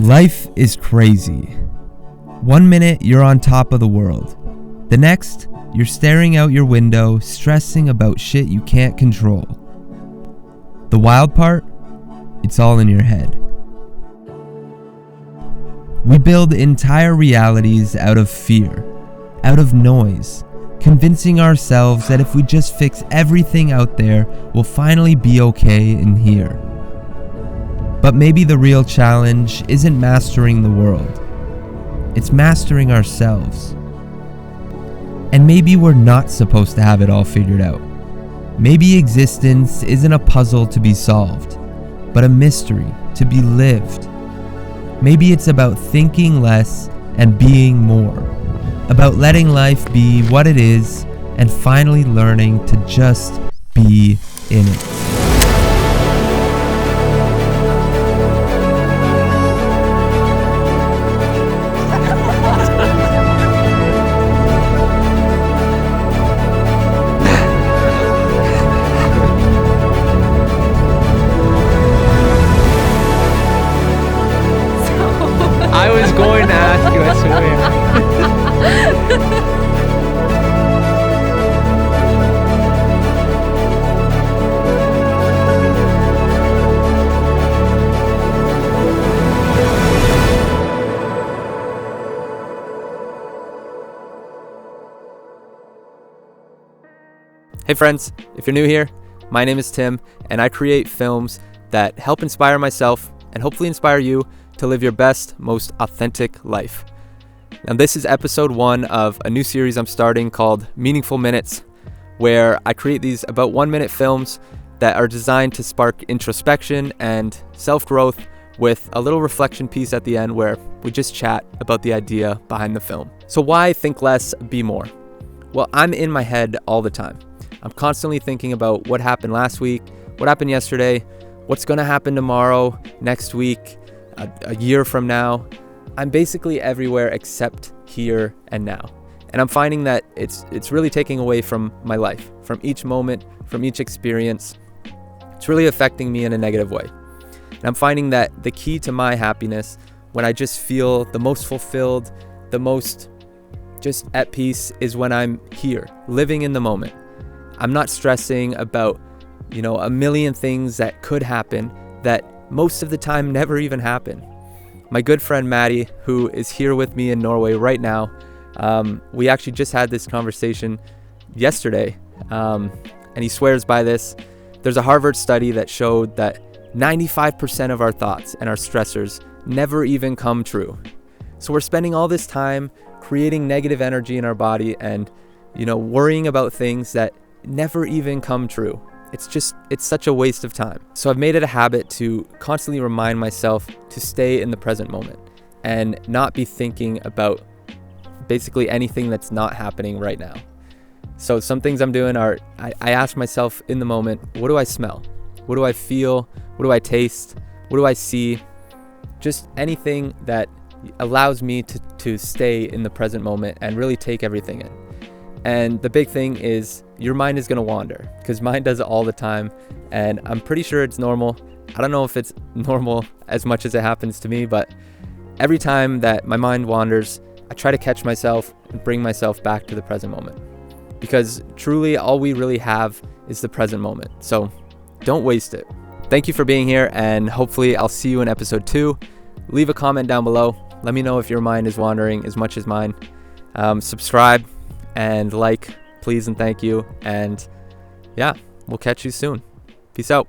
Life is crazy. 1 minute you're on top of the world. The next, you're staring out your window, stressing about shit you can't control. The wild part? It's all in your head. We build entire realities out of fear, out of noise, convincing ourselves that if we just fix everything out there, we'll finally be okay in here. But maybe the real challenge isn't mastering the world. It's mastering ourselves. And maybe we're not supposed to have it all figured out. Maybe existence isn't a puzzle to be solved, but a mystery to be lived. Maybe it's about thinking less and being more, about letting life be what it is and finally learning to just be in it. I was going to ask you, I swear. Hey friends, if you're new here, my name is Tim, and I create films that help inspire myself and hopefully inspire you to live your best, most authentic life. Now this is episode 1 of a new series I'm starting called Meaningful Minutes, where I create these about 1 minute films that are designed to spark introspection and self-growth with a little reflection piece at the end where we just chat about the idea behind the film. So why think less, be more? Well, I'm in my head all the time. I'm constantly thinking about what happened last week, what happened yesterday, what's going to happen tomorrow, next week, a year from now. I'm basically everywhere except here and now. And I'm finding that it's really taking away from my life, from each moment, from each experience. It's really affecting me in a negative way. And I'm finding that the key to my happiness, when I just feel the most fulfilled, the most just at peace, is when I'm here, living in the moment. I'm not stressing about, a million things that could happen that most of the time never even happen. My good friend Maddie, who is here with me in Norway right now, we actually just had this conversation yesterday, and he swears by this. There's a Harvard study that showed that 95% of our thoughts and our stressors never even come true. So we're spending all this time creating negative energy in our body and, worrying about things that never even come true. It's such a waste of time. So I've made it a habit to constantly remind myself to stay in the present moment and not be thinking about basically anything that's not happening right now. So some things I'm doing are, I ask myself in the moment, what do I smell? What do I feel? What do I taste? What do I see? Just anything that allows me to stay in the present moment and really take everything in. And the big thing is your mind is going to wander, because mine does it all the time, and I'm pretty sure it's normal. I don't know if it's normal as much as it happens to me, but every time that my mind wanders, I try to catch myself and bring myself back to the present moment, because truly all we really have is the present moment. So don't waste it. Thank you for being here, and hopefully I'll see you in episode 2. Leave a comment down below. Let me know if your mind is wandering as much as mine. Subscribe and like, please and thank you. And yeah, we'll catch you soon. Peace out.